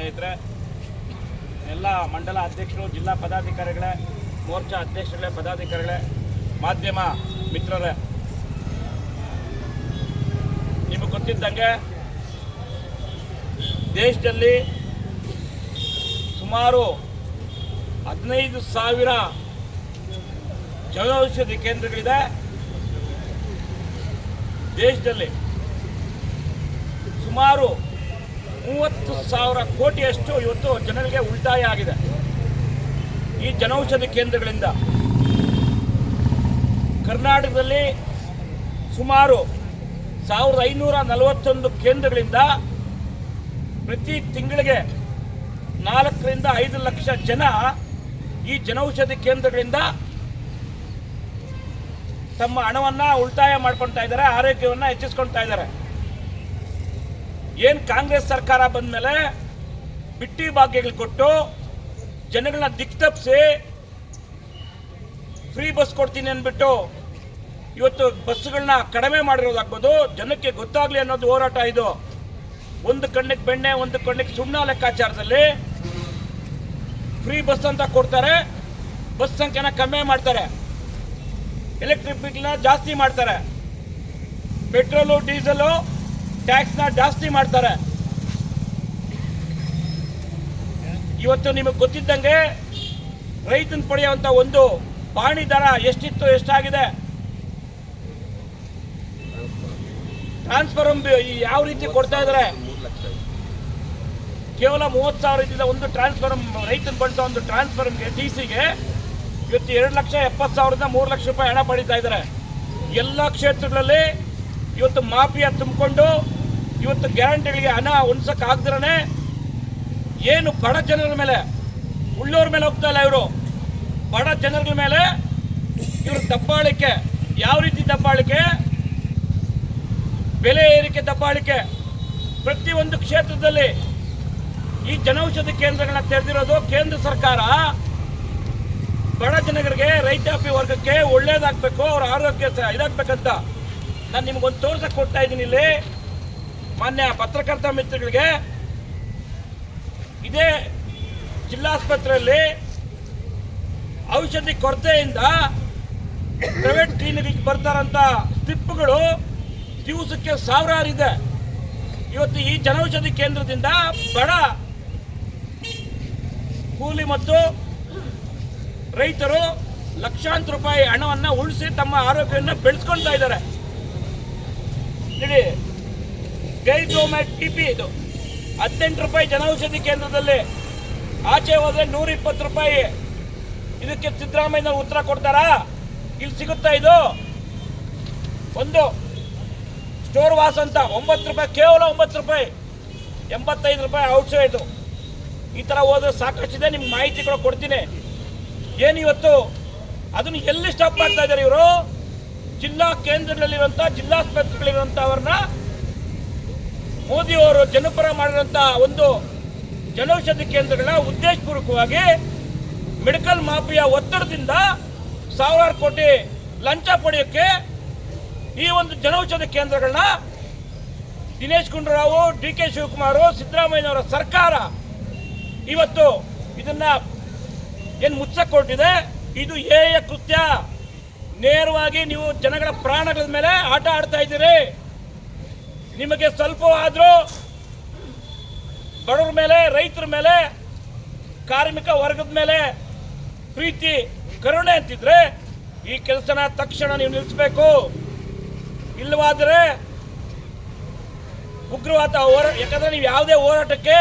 ಸ್ನೇಹಿತರೆ, ಎಲ್ಲ ಮಂಡಲ ಅಧ್ಯಕ್ಷರು, ಜಿಲ್ಲಾ ಪದಾಧಿಕಾರಿಗಳೇ, ಮೋರ್ಚಾ ಅಧ್ಯಕ್ಷರುಗಳೇ, ಪದಾಧಿಕಾರಿಗಳೇ, ಮಾಧ್ಯಮ ಮಿತ್ರರೇ, ನಿಮಗೆ ಗೊತ್ತಿದ್ದಂಗೆ ದೇಶದಲ್ಲಿ ಸುಮಾರು 15,000 ಜನೌಷಧಿ ಕೇಂದ್ರಗಳಿದೆ. ದೇಶದಲ್ಲಿ ಸುಮಾರು 30,000 ಕೋಟಿಯಷ್ಟು ಇವತ್ತು ಜನರಿಗೆ ಉಳಿತಾಯ ಆಗಿದೆ ಈ ಜನೌಷಧಿ ಕೇಂದ್ರಗಳಿಂದ. ಕರ್ನಾಟಕದಲ್ಲಿ ಸುಮಾರು 1,541 ಕೇಂದ್ರಗಳಿಂದ ಪ್ರತಿ ತಿಂಗಳಿಗೆ 4 ರಿಂದ 5 ಲಕ್ಷ ಜನ ಈ ಜನೌಷಧಿ ಕೇಂದ್ರಗಳಿಂದ ತಮ್ಮ ಹಣವನ್ನು ಉಳಿತಾಯ ಮಾಡ್ಕೊಳ್ತಾ ಇದ್ದಾರೆ, ಆರೋಗ್ಯವನ್ನು ಹೆಚ್ಚಿಸ್ಕೊಳ್ತಾ ಇದ್ದಾರೆ. ಏನು ಕಾಂಗ್ರೆಸ್ ಸರ್ಕಾರ ಬಂದ ಮೇಲೆ ಬಿಟ್ಟಿ ಭಾಗ್ಯಗಳು ಕೊಟ್ಟು ಜನಗಳನ್ನ ದಿಕ್ತಪ್ಪಿಸಿ ಫ್ರೀ ಬಸ್ ಕೊಡ್ತೀನಿ ಅಂದ್ಬಿಟ್ಟು ಇವತ್ತು ಬಸ್ಗಳನ್ನ ಕಡಿಮೆ ಮಾಡಿರೋದಾಗ್ಬೋದು, ಜನಕ್ಕೆ ಗೊತ್ತಾಗಲಿ ಅನ್ನೋದು ಹೋರಾಟ ಇದು. ಒಂದು ಕಣ್ಣಿಗೆ ಬೆಣ್ಣೆ, ಒಂದು ಕಣ್ಣಿಗೆ ಸುಣ್ಣ ಲೆಕ್ಕಾಚಾರದಲ್ಲಿ ಫ್ರೀ ಬಸ್ ಅಂತ ಕೊಡ್ತಾರೆ, ಬಸ್ ಸಂಖ್ಯೆನ ಕಮ್ಮಿ ಮಾಡ್ತಾರೆ, ಎಲೆಕ್ಟ್ರಿಕ್ ವೆಹಿಕಲ್ನ ಜಾಸ್ತಿ ಮಾಡ್ತಾರೆ, ಪೆಟ್ರೋಲು ಡೀಸೆಲು ಟ್ಯಾಕ್ಸ್ನ ಜಾಸ್ತಿ ಮಾಡ್ತಾರೆ. ಇವತ್ತು ನಿಮಗೆ ಗೊತ್ತಿದ್ದಂಗೆ ರೈತನ ಪಡೆಯುವಂಥ ಒಂದು ಪಾಣಿ ದರ ಎಷ್ಟಿತ್ತು, ಎಷ್ಟಾಗಿದೆ, ಟ್ರಾನ್ಸ್ಫಾರ್ಮ್ ಯಾವ ರೀತಿ ಕೊಡ್ತಾ ಇದ್ದಾರೆ. ಕೇವಲ 30,000 ಇದ್ದಿದ್ದ ಒಂದು ಟ್ರಾನ್ಸ್ಫಾರ್ಮ್, ರೈತನ ಬಳಸೋ ಒಂದು ಟ್ರಾನ್ಸ್ಫಾರ್ಮ್ಗೆ ಟಿಸಿಗೆ ಇವತ್ತು 2,70,000 3 ಲಕ್ಷ ರೂಪಾಯಿ ಹಣ ಪಡೀತಾ ಇದ್ದಾರೆ. ಎಲ್ಲ ಕ್ಷೇತ್ರಗಳಲ್ಲಿ ಇವತ್ತು ಮಾಫಿಯಾ ತುಂಬಿಕೊಂಡು ಇವತ್ತು ಗ್ಯಾರಂಟಿಗಳಿಗೆ ಹಣ ಹೊಂದ್ಸಕ್ಕಾಗ್ದಿರೇ ಏನು ಬಡ ಜನರ ಮೇಲೆ, ಉಳ್ಳೋರ ಮೇಲೆ ಹೋಗ್ತಾ ಇಲ್ಲ, ಇವರು ಬಡ ಜನರ ಮೇಲೆ ಇವರು ದಬ್ಬಾಳಿಕೆ. ಯಾವ ರೀತಿ ದಬ್ಬಾಳಿಕೆ? ಬೆಲೆ ಏರಿಕೆ ದಬ್ಬಾಳಿಕೆ. ಪ್ರತಿಯೊಂದು ಕ್ಷೇತ್ರದಲ್ಲಿ ಈ ಜನೌಷಧಿ ಕೇಂದ್ರಗಳನ್ನ ತೆರೆದಿರೋದು ಕೇಂದ್ರ ಸರ್ಕಾರ ಬಡ ಜನರಿಗೆ, ರೈತಾಪಿ ವರ್ಗಕ್ಕೆ ಒಳ್ಳೇದಾಗಬೇಕು, ಅವ್ರ ಆರೋಗ್ಯ ಇದಾಗಬೇಕಂತ ನಾನು ನಿಮಗೊಂದು ತೋರ್ಸಕ್ಕೆ ಕೊಡ್ತಾ ಇದ್ದೀನಿ. ಇಲ್ಲಿ ಮಾನ್ಯ ಪತ್ರಕರ್ತ ಮಿತ್ರಗಳಿಗೆ, ಇದೇ ಜಿಲ್ಲಾಸ್ಪತ್ರೆಯಲ್ಲಿ ಔಷಧಿ ಕೊರತೆಯಿಂದ ಪ್ರೈವೇಟ್ ಕ್ಲಿನಿಕ್ಗೆ ಬರ್ತಾರಂತ ಸ್ಲಿಪ್ಗಳು ದಿವಸಕ್ಕೆ 1,000 ಇದೆ. ಇವತ್ತು ಈ ಜನೌಷಧಿ ಕೇಂದ್ರದಿಂದ ಬಡ ಕೂಲಿ ಮತ್ತು ರೈತರು ಲಕ್ಷಾಂತರ ರೂಪಾಯಿ ಹಣವನ್ನು ಉಳಿಸಿ ತಮ್ಮ ಆರೋಗ್ಯವನ್ನು ಬೆಳೆಸ್ಕೊಳ್ತಾ ಇದ್ದಾರೆ. ನೋಡಿ, ಗೈಡ್ರೋಮ್ಯಾಟ್ ಟಿಪಿ ಇದು 18 ರೂಪಾಯಿ ಜನೌಷಧಿ ಕೇಂದ್ರದಲ್ಲಿ, ಆಚೆ ಹೋದ್ರೆ 120 ರೂಪಾಯಿ. ಇದಕ್ಕೆ ಸಿದ್ದರಾಮಯ್ಯ ಉತ್ತರ ಕೊಡ್ತಾರಾ? ಇಲ್ಲಿ ಸಿಗುತ್ತಾ ಇದು? ಒಂದು ಸ್ಟೋರ್ ವಾಸ್ ಅಂತ 9 ರೂಪಾಯಿ, ಕೇವಲ 9 ರೂಪಾಯಿ, 85 ರೂಪಾಯಿ ಔಟ್ಸೈಡ್. ಈ ಥರ ಹೋದ್ರೆ ಸಾಕಷ್ಟಿದೆ, ನಿಮ್ಗೆ ಮಾಹಿತಿ ಕೂಡ ಕೊಡ್ತೀನಿ. ಏನು ಇವತ್ತು ಅದನ್ನು ಎಲ್ಲಿ ಸ್ಟಾಪ್ ಮಾಡ್ತಾ ಇದ್ದಾರೆ ಇವರು? ಜಿಲ್ಲಾ ಕೇಂದ್ರಗಳಲ್ಲಿರುವಂಥ, ಜಿಲ್ಲಾಸ್ಪತ್ರೆಗಳಿರುವಂಥವ್ರನ್ನ ಮೋದಿಯವರು ಜನಪರ ಮಾಡಿರುವಂಥ ಒಂದು ಜನೌಷಧಿ ಕೇಂದ್ರಗಳನ್ನ ಉದ್ದೇಶಪೂರ್ವಕವಾಗಿ ಮೆಡಿಕಲ್ ಮಾಫಿಯಾ ಒತ್ತಡದಿಂದ 1,000 ಕೋಟಿ ಲಂಚ ಪಡೆಯೋಕ್ಕೆ ಈ ಒಂದು ಜನೌಷಧಿ ಕೇಂದ್ರಗಳನ್ನ ದಿನೇಶ್ ಗುಂಡೂರಾವ್, ಡಿ.ಕೆ. ಶಿವಕುಮಾರ್, ಸಿದ್ದರಾಮಯ್ಯನವರ ಸರ್ಕಾರ ಇವತ್ತು ಇದನ್ನ ಏನು ಮುಚ್ಚಕ್ಕೆ ಕೊಟ್ಟಿದೆ. ಇದು ಹೇಯ ಕೃತ್ಯ. ನೇರವಾಗಿ ನೀವು ಜನಗಳ ಪ್ರಾಣಗಳ ಮೇಲೆ ಆಟ ಆಡ್ತಾ ಇದ್ದೀರಿ. ನಿಮಗೆ ಸ್ವಲ್ಪ ಆದರೂ ಬಡವರ ಮೇಲೆ, ರೈತರ ಮೇಲೆ, ಕಾರ್ಮಿಕ ವರ್ಗದ ಮೇಲೆ ಪ್ರೀತಿ, ಕರುಣೆ ಅಂತಿದ್ರೆ ಈ ಕೆಲಸನ ತಕ್ಷಣ ನೀವು ನಿಲ್ಲಿಸಬೇಕು. ಇಲ್ಲವಾದರೆ ಉಗ್ರವಾದ ಹೋರಾಟ, ಯಾಕಂದ್ರೆ ನೀವು ಯಾವುದೇ ಹೋರಾಟಕ್ಕೆ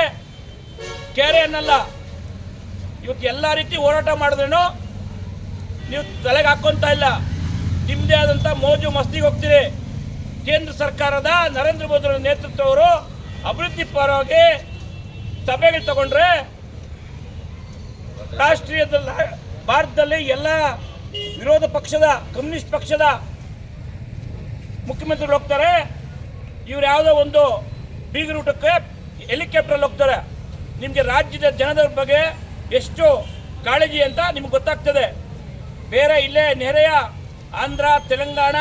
ಕೆರೆ ಅನ್ನಲ್ಲ. ಇವತ್ತು ಎಲ್ಲ ರೀತಿ ಹೋರಾಟ ಮಾಡಿದ್ರೂ ನೀವು ತಲೆಗೆ ಹಾಕ್ಕೊಂತ ಇಲ್ಲ, ನಿಮ್ಮದೇ ಆದಂಥ ಮೋಜು ಮಸ್ತಿಗೆ ಹೋಗ್ತೀರಿ. ಕೇಂದ್ರ ಸರ್ಕಾರದ ನರೇಂದ್ರ ಮೋದಿ ನೇತೃತ್ವವರು ಅಭಿವೃದ್ಧಿ ಪರವಾಗಿ ಸಭೆಗಳು ತಗೊಂಡ್ರೆ ರಾಷ್ಟ್ರೀಯ ಭಾರತದಲ್ಲಿ ಎಲ್ಲ ವಿರೋಧ ಪಕ್ಷದ, ಕಮ್ಯುನಿಸ್ಟ್ ಪಕ್ಷದ ಮುಖ್ಯಮಂತ್ರಿಗಳು ಹೋಗ್ತಾರೆ. ಇವ್ರು ಯಾವುದೋ ಒಂದು ಬೀಗರೂಟಕ್ಕೆ ಹೆಲಿಕಾಪ್ಟರ್ ಹೋಗ್ತಾರೆ. ನಿಮಗೆ ರಾಜ್ಯದ ಜನರ ಬಗ್ಗೆ ಎಷ್ಟು ಕಾಳಜಿ ಅಂತ ನಿಮ್ಗೆ ಗೊತ್ತಾಗ್ತದೆ. ಬೇರೆ ಇಲ್ಲೇ ನೆರೆಯ ಆಂಧ್ರ, ತೆಲಂಗಾಣ,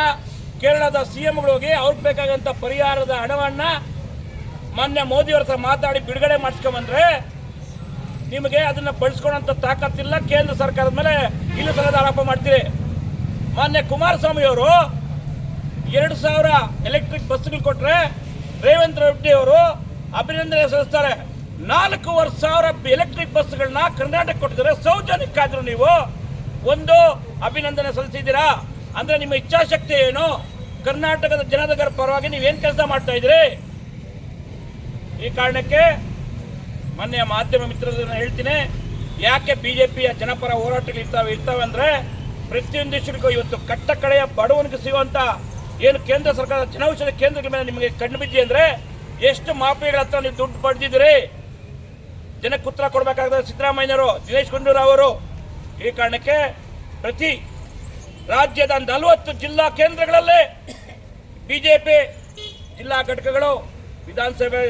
ಕೇರಳದ CMಗಳು ಹೋಗಿ ಅವ್ರಿಗೆ ಬೇಕಾದಂಥ ಪರಿಹಾರದ ಹಣವನ್ನು ಮಾನ್ಯ ಮೋದಿಯವ್ರ ಹತ್ರ ಮಾತಾಡಿ ಬಿಡುಗಡೆ ಮಾಡಿಸ್ಕೊಂಬಂದ್ರೆ ನಿಮಗೆ ಅದನ್ನ ಬಳಸ್ಕೊಳ್ಳೋಂಥ ತಾಕತ್ತಿಲ್ಲ. ಕೇಂದ್ರ ಸರ್ಕಾರದ ಮೇಲೆ ಇಲ್ಲ ಸಲದ ಆರೋಪ ಮಾಡ್ತೀರಿ. ಮಾನ್ಯ ಕುಮಾರಸ್ವಾಮಿ ಅವರು 2,000 ಎಲೆಕ್ಟ್ರಿಕ್ ಬಸ್ಗಳು ಕೊಟ್ರೆ ರೇವಂತ್ ರೆಡ್ಡಿ ಅವರು ಅಭಿನಂದನೆ ಸಲ್ಲಿಸ್ತಾರೆ. 4,500 ಎಲೆಕ್ಟ್ರಿಕ್ ಬಸ್ಗಳನ್ನ ಕರ್ನಾಟಕ ಕೊಟ್ಟಿದ್ದಾರೆ. ಸೌಜನ್ಯಕ್ಕಾದ್ರೂ ನೀವು ಒಂದು ಅಭಿನಂದನೆ ಸಲ್ಲಿಸಿದ್ದೀರಾ ಅಂದ್ರೆ ನಿಮ್ಮ ಇಚ್ಛಾಶಕ್ತಿ ಏನು? ಕರ್ನಾಟಕದ ಜನರ ಪರವಾಗಿ ನೀವೇನು ಕೆಲಸ ಮಾಡ್ತಾ ಇದ್ದೀರಿ? ಈ ಕಾರಣಕ್ಕೆ ಮೊನ್ನೆ ಮಾಧ್ಯಮ ಮಿತ್ರರನ್ನ ಹೇಳ್ತೀನಿ, ಯಾಕೆ ಬಿಜೆಪಿಯ ಜನಪರ ಹೋರಾಟಗಳು ಇರ್ತಾವೆ ಅಂದ್ರೆ ಪ್ರತಿಯೊಂದು ವಿಷಯಕ್ಕೂ ಇವತ್ತು ಕಟ್ಟ ಕಡೆಯ ಬಡವನಿಗೆ ಸಿಗುವಂತ ಏನು ಕೇಂದ್ರ ಸರ್ಕಾರದ ಜನೌಷಧಿ ಕೇಂದ್ರಗಳ ಮೇಲೆ ನಿಮಗೆ ಕಣ್ಣು ಬಿದ್ದಿ ಅಂದ್ರೆ ಎಷ್ಟು ಮಾಫಿಯಾಗಳ ಹತ್ರ ನೀವು ದುಡ್ಡು ಪಡೆದಿದ್ದೀರಿ? ಜನಕ್ಕೆ ಉತ್ತರ ಕೊಡಬೇಕಾದ ಸಿದ್ದರಾಮಯ್ಯನವರು, ದಿನೇಶ್ ಗುಂಡೂರಾವ್ ಅವರು. ಈ ಕಾರಣಕ್ಕೆ ಪ್ರತಿ ರಾಜ್ಯದ 40 ಜಿಲ್ಲಾ ಕೇಂದ್ರಗಳಲ್ಲೇ ಬಿಜೆಪಿ ಜಿಲ್ಲಾ ಘಟಕಗಳು, ವಿಧಾನಸಭೆ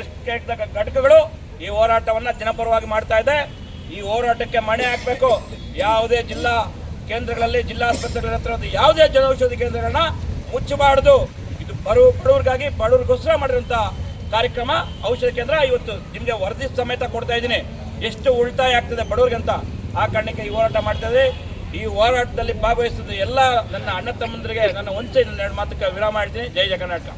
ಘಟಕಗಳು ಈ ಹೋರಾಟವನ್ನು ಜನಪರವಾಗಿ ಮಾಡ್ತಾ ಇದೆ. ಈ ಹೋರಾಟಕ್ಕೆ ಮಣೆ ಹಾಕಬೇಕು. ಯಾವುದೇ ಜಿಲ್ಲಾ ಕೇಂದ್ರಗಳಲ್ಲಿ, ಜಿಲ್ಲಾ ಆಸ್ಪತ್ರೆಗಳ ಹತ್ರ ಯಾವುದೇ ಜನೌಷಧಿ ಕೇಂದ್ರಗಳನ್ನ ಮುಚ್ಚಬಾರದು. ಇದು ಬಡವರಿಗಾಗಿ, ಬಡವರಿಗೋಸ್ಕರ ಮಾಡಿರುವಂಥ ಕಾರ್ಯಕ್ರಮ ಔಷಧಿ ಕೇಂದ್ರ. ಇವತ್ತು ನಿಮಗೆ ವರದಿ ಸಮೇತ ಕೊಡ್ತಾ ಇದ್ದೀನಿ ಎಷ್ಟು ಉಳಿತಾಯ ಆಗ್ತದೆ ಬಡವರಿಗೆ ಅಂತ. ಆ ಕಾರಣಕ್ಕೆ ಈ ಹೋರಾಟ ಮಾಡ್ತಾ ಇದೆ. ಈ ಹೋರಾಟದಲ್ಲಿ ಭಾಗವಹಿಸಿದ ಎಲ್ಲ ನನ್ನ ಅಣ್ಣ ತಮ್ಮಂದರಿಗೆ ನನ್ನ ಒಂದ್ಸೆ 2 ಮಾತಕ್ಕೆ ವಿರಾಮ ಮಾಡ್ತೀನಿ. ಜೈ ಜಯ ಕರ್ನಾಟಕ.